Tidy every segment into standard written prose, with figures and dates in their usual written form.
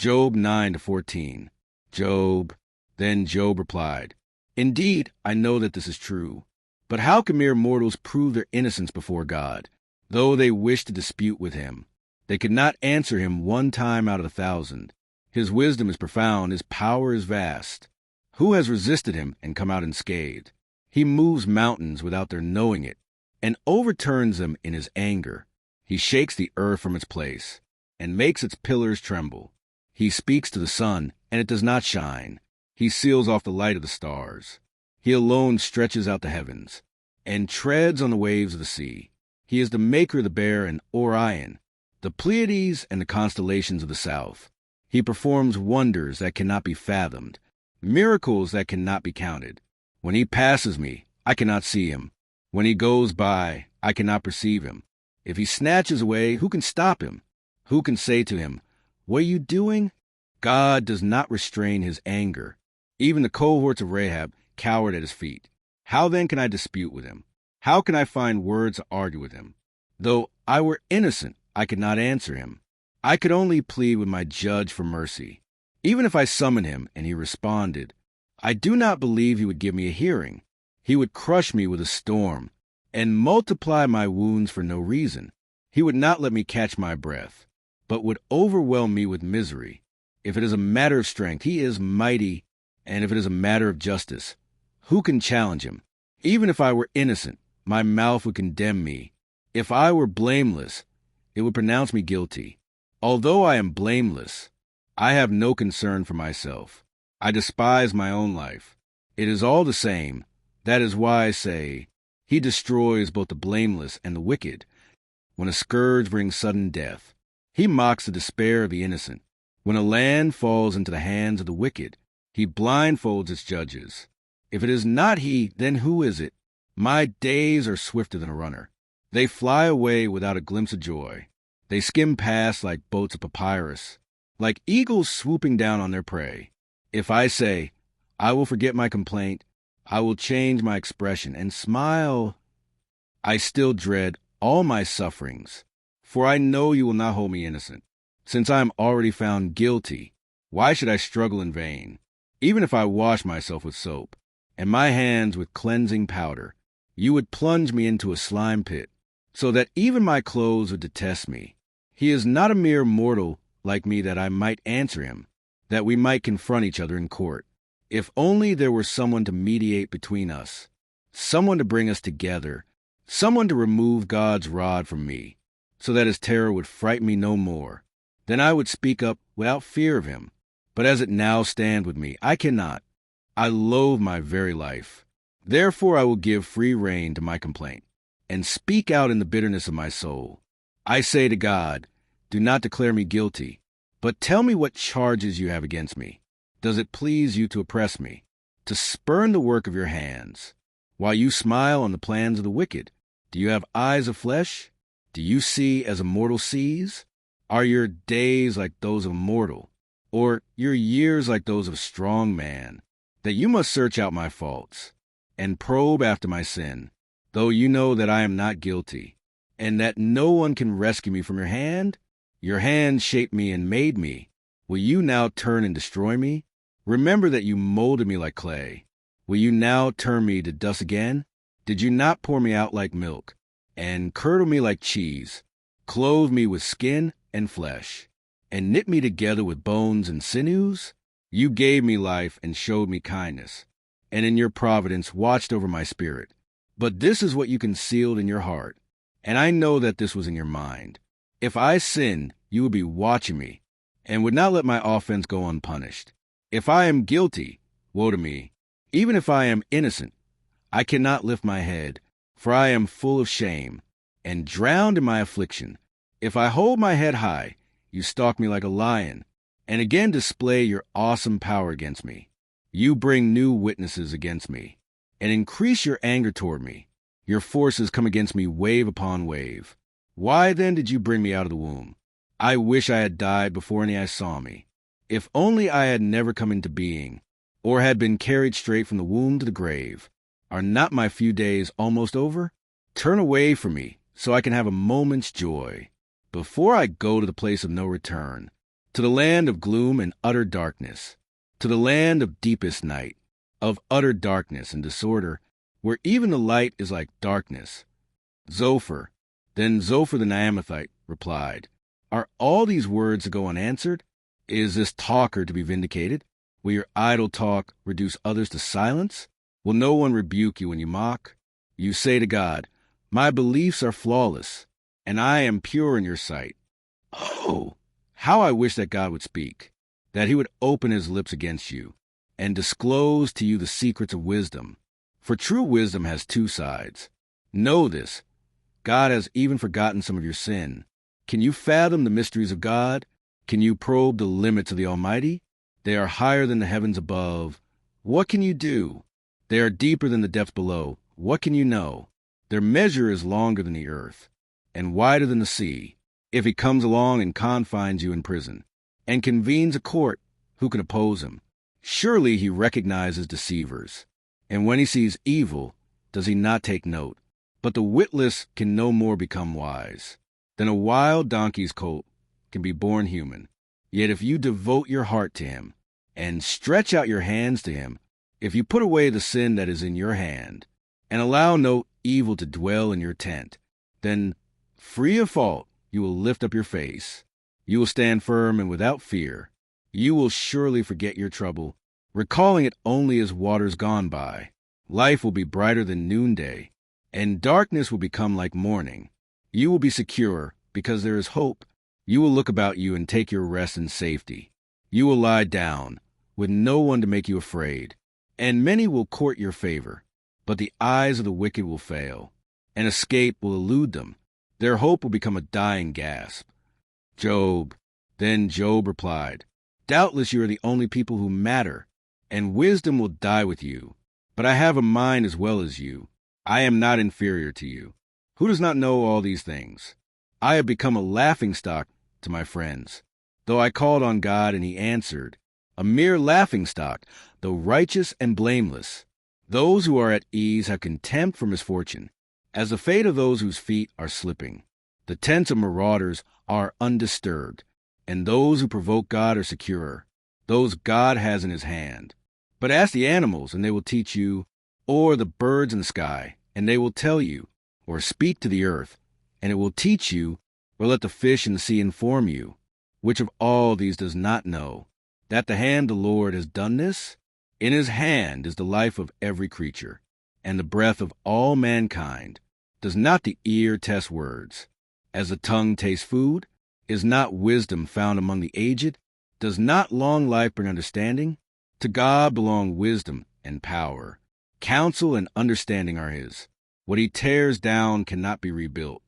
Job 9-14. Then Job replied, "Indeed, I know that this is true. But how can mere mortals prove their innocence before God? Though they wish to dispute with him, they could not answer him one time out of 1,000. His wisdom is profound, his power is vast. Who has resisted him and come out unscathed? He moves mountains without their knowing it, and overturns them in his anger. He shakes the earth from its place, and makes its pillars tremble. He speaks to the sun, and it does not shine. He seals off the light of the stars. He alone stretches out the heavens, and treads on the waves of the sea. He is the maker of the Bear and Orion, the Pleiades and the constellations of the south. He performs wonders that cannot be fathomed, miracles that cannot be counted. When he passes me, I cannot see him. When he goes by, I cannot perceive him. If he snatches away, who can stop him? Who can say to him, 'What are you doing?' God does not restrain his anger. Even the cohorts of Rahab cowered at his feet. How then can I dispute with him? How can I find words to argue with him? Though I were innocent, I could not answer him. I could only plead with my judge for mercy. Even if I summoned him and he responded, I do not believe he would give me a hearing. He would crush me with a storm and multiply my wounds for no reason. He would not let me catch my breath, but would overwhelm me with misery. If it is a matter of strength, he is mighty, and if it is a matter of justice, who can challenge him? Even if I were innocent, my mouth would condemn me. If I were blameless, it would pronounce me guilty. Although I am blameless, I have no concern for myself. I despise my own life. It is all the same. That is why I say, he destroys both the blameless and the wicked. When a scourge brings sudden death, he mocks the despair of the innocent. When a land falls into the hands of the wicked, he blindfolds its judges. If it is not he, then who is it? My days are swifter than a runner. They fly away without a glimpse of joy. They skim past like boats of papyrus, like eagles swooping down on their prey. If I say, I will forget my complaint, I will change my expression and smile, I still dread all my sufferings, for I know you will not hold me innocent. Since I am already found guilty, why should I struggle in vain? Even if I wash myself with soap, and my hands with cleansing powder, you would plunge me into a slime pit, so that even my clothes would detest me. He is not a mere mortal like me that I might answer him, that we might confront each other in court. If only there were someone to mediate between us, someone to bring us together, someone to remove God's rod from me, so that his terror would frighten me no more. Then I would speak up without fear of him. But as it now stands with me, I cannot. I loathe my very life. Therefore I will give free rein to my complaint, and speak out in the bitterness of my soul. I say to God, do not declare me guilty, but tell me what charges you have against me. Does it please you to oppress me, to spurn the work of your hands, while you smile on the plans of the wicked? Do you have eyes of flesh? Do you see as a mortal sees? Are your days like those of a mortal, or your years like those of a strong man, that you must search out my faults, and probe after my sin, though you know that I am not guilty, and that no one can rescue me from your hand? Your hand shaped me and made me. Will you now turn and destroy me? Remember that you molded me like clay. Will you now turn me to dust again? Did you not pour me out like milk, and curdle me like cheese, clothe me with skin and flesh, and knit me together with bones and sinews? You gave me life and showed me kindness, and in your providence watched over my spirit. But this is what you concealed in your heart, and I know that this was in your mind. If I sinned, you would be watching me, and would not let my offense go unpunished. If I am guilty, woe to me. Even if I am innocent, I cannot lift my head, for I am full of shame, and drowned in my affliction. If I hold my head high, you stalk me like a lion, and again display your awesome power against me. You bring new witnesses against me, and increase your anger toward me. Your forces come against me wave upon wave. Why then did you bring me out of the womb? I wish I had died before any eyes saw me. If only I had never come into being, or had been carried straight from the womb to the grave. Are not my few days almost over? Turn away from me, so I can have a moment's joy, before I go to the place of no return. to the land of gloom and utter darkness, to the land of deepest night, of utter darkness and disorder, where even the light is like darkness. Zophar, then Zophar the Naamathite, replied, Are all these words to go unanswered? Is this talker to be vindicated? Will your idle talk reduce others to silence? Will no one rebuke you when you mock? You say to God, My beliefs are flawless, and I am pure in your sight. Oh, how I wish that God would speak, that he would open his lips against you, and disclose to you the secrets of wisdom. For true wisdom has two sides. Know this, God has even forgotten some of your sin. Can you fathom the mysteries of God? Can you probe the limits of the Almighty? They are higher than the heavens above. What can you do? They are deeper than the depths below. What can you know? Their measure is longer than the earth, and wider than the sea. If he comes along and confines you in prison, and convenes a court, who can oppose him? Surely he recognizes deceivers. And when he sees evil, does he not take note? But the witless can no more become wise than a wild donkey's colt can be born human. Yet if you devote your heart to him, and stretch out your hands to him, if you put away the sin that is in your hand, and allow no evil to dwell in your tent, then, free of fault, you will lift up your face. You will stand firm and without fear. You will surely forget your trouble, recalling it only as waters gone by. Life will be brighter than noonday, and darkness will become like morning. You will be secure, because there is hope. You will look about you and take your rest in safety. You will lie down, with no one to make you afraid, and many will court your favor. But the eyes of the wicked will fail, and escape will elude them. Their hope will become a dying gasp. Job. Then Job replied, Doubtless you are the only people who matter, and wisdom will die with you. But I have a mind as well as you. I am not inferior to you. Who does not know all these things? I have become a laughingstock to my friends. Though I called on God and he answered, a mere laughingstock, though righteous and blameless. Those who are at ease have contempt for misfortune, as the fate of those whose feet are slipping. The tents of marauders are undisturbed, and those who provoke God are secure, those God has in his hand. But ask the animals, and they will teach you, or the birds in the sky, and they will tell you, or speak to the earth, and it will teach you, or let the fish in the sea inform you. Which of all these does not know that the hand of the Lord has done this? In his hand is the life of every creature, and the breath of all mankind. Does not the ear test words? As the tongue tastes food, is not wisdom found among the aged? Does not long life bring understanding? To God belong wisdom and power. Counsel and understanding are his. What he tears down cannot be rebuilt.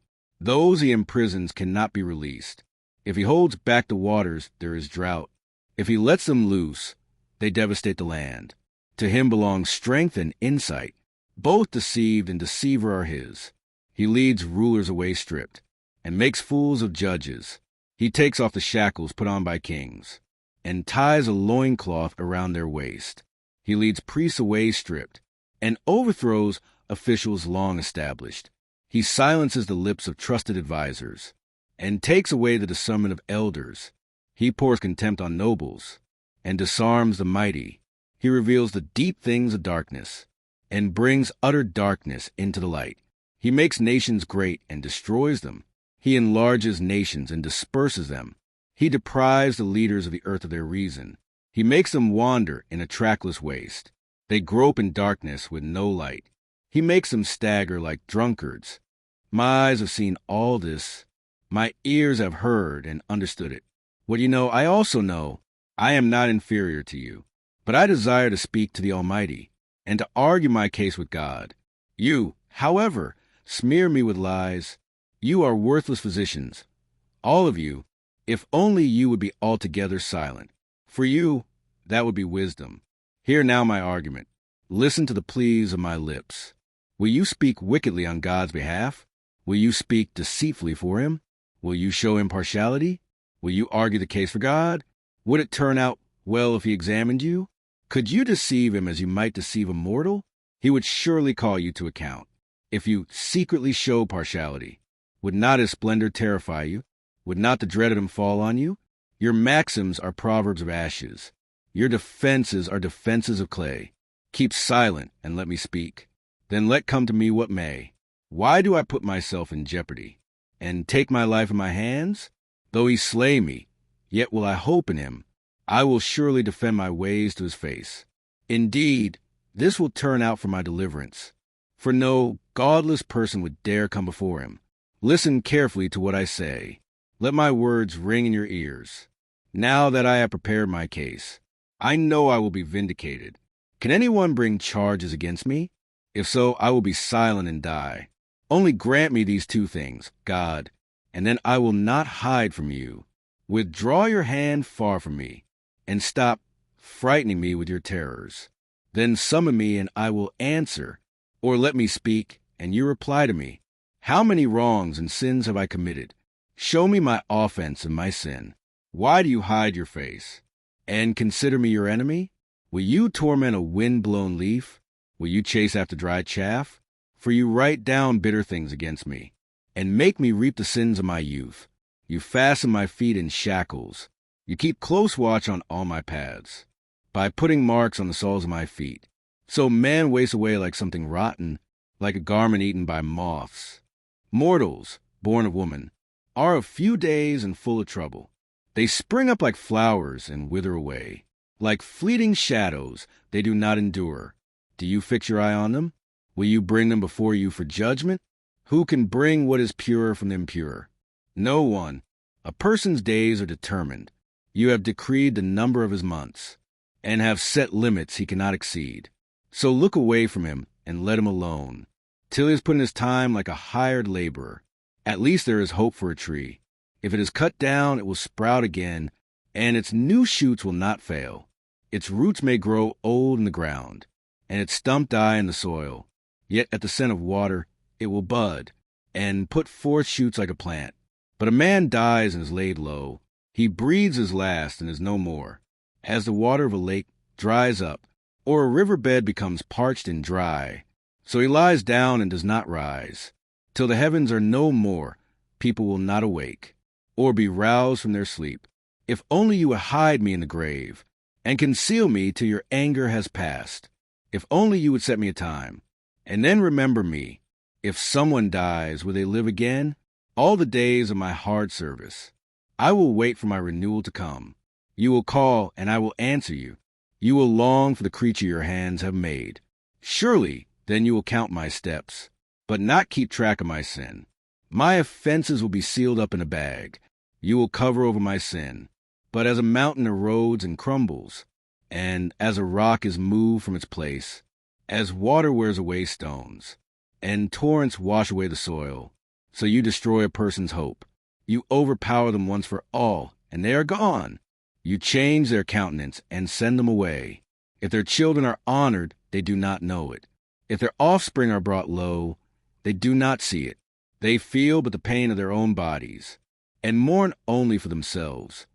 Those he imprisons cannot be released. If he holds back the waters, there is drought. If he lets them loose, they devastate the land. To him belongs strength and insight. Both deceived and deceiver are his. He leads rulers away stripped, and makes fools of judges. He takes off the shackles put on by kings, and ties a loincloth around their waist. He leads priests away stripped, and overthrows officials long established. He silences the lips of trusted advisers, and takes away the discernment of elders. He pours contempt on nobles, and disarms the mighty. He reveals the deep things of darkness, and brings utter darkness into the light. He makes nations great and destroys them. He enlarges nations and disperses them. He deprives the leaders of the earth of their reason. He makes them wander in a trackless waste. They grope in darkness with no light. He makes them stagger like drunkards. My eyes have seen all this. My ears have heard and understood it. What you know, I also know. I am not inferior to you. But I desire to speak to the Almighty, and to argue my case with God. You, however, smear me with lies. You are worthless physicians. All of you, if only you would be altogether silent. For you, that would be wisdom. Hear now my argument. Listen to the pleas of my lips. Will you speak wickedly on God's behalf? Will you speak deceitfully for him? Will you show impartiality? Will you argue the case for God? Would it turn out well if he examined you? Could you deceive him as you might deceive a mortal? He would surely call you to account. If you secretly show partiality, would not his splendor terrify you? Would not the dread of him fall on you? Your maxims are proverbs of ashes. Your defenses are defenses of clay. Keep silent and let me speak. Then let come to me what may. Why do I put myself in jeopardy, and take my life in my hands? Though he slay me, yet will I hope in him. I will surely defend my ways to his face. Indeed, this will turn out for my deliverance. For no godless person would dare come before him. Listen carefully to what I say. Let my words ring in your ears. Now that I have prepared my case, I know I will be vindicated. Can anyone bring charges against me? If so, I will be silent and die. Only grant me these two things, God, and then I will not hide from you. Withdraw your hand far from me, and stop frightening me with your terrors. Then summon me, and I will answer, or let me speak, and you reply to me. How many wrongs and sins have I committed? Show me my offense and my sin. Why do you hide your face, and consider me your enemy? Will you torment a wind-blown leaf? Will you chase after dry chaff? For you write down bitter things against me, and make me reap the sins of my youth. You fasten my feet in shackles. You keep close watch on all my paths, by putting marks on the soles of my feet. So man wastes away like something rotten, like a garment eaten by moths. Mortals, born of woman, are of few days and full of trouble. They spring up like flowers and wither away. Like fleeting shadows, they do not endure. Do you fix your eye on them? Will you bring them before you for judgment? Who can bring what is pure from the impure? No one. A person's days are determined. You have decreed the number of his months, and have set limits he cannot exceed. So look away from him and let him alone, till he has put in his time like a hired laborer. At least there is hope for a tree. If it is cut down, it will sprout again, and its new shoots will not fail. Its roots may grow old in the ground, and its stump die in the soil. Yet at the scent of water it will bud, and put forth shoots like a plant. But a man dies and is laid low. He breathes his last and is no more. As the water of a lake dries up, or a river bed becomes parched and dry, so he lies down and does not rise. Till the heavens are no more, people will not awake, or be roused from their sleep. If only you would hide me in the grave, and conceal me till your anger has passed. If only you would set me a time, and then remember me. If someone dies, will they live again? All the days of my hard service, I will wait for my renewal to come. You will call, and I will answer you. You will long for the creature your hands have made. Surely, then you will count my steps, but not keep track of my sin. My offenses will be sealed up in a bag. You will cover over my sin. But as a mountain erodes and crumbles, and as a rock is moved from its place, as water wears away stones, and torrents wash away the soil, so you destroy a person's hope. You overpower them once for all, and they are gone. You change their countenance and send them away. If their children are honored, they do not know it. If their offspring are brought low, they do not see it. They feel but the pain of their own bodies, and mourn only for themselves.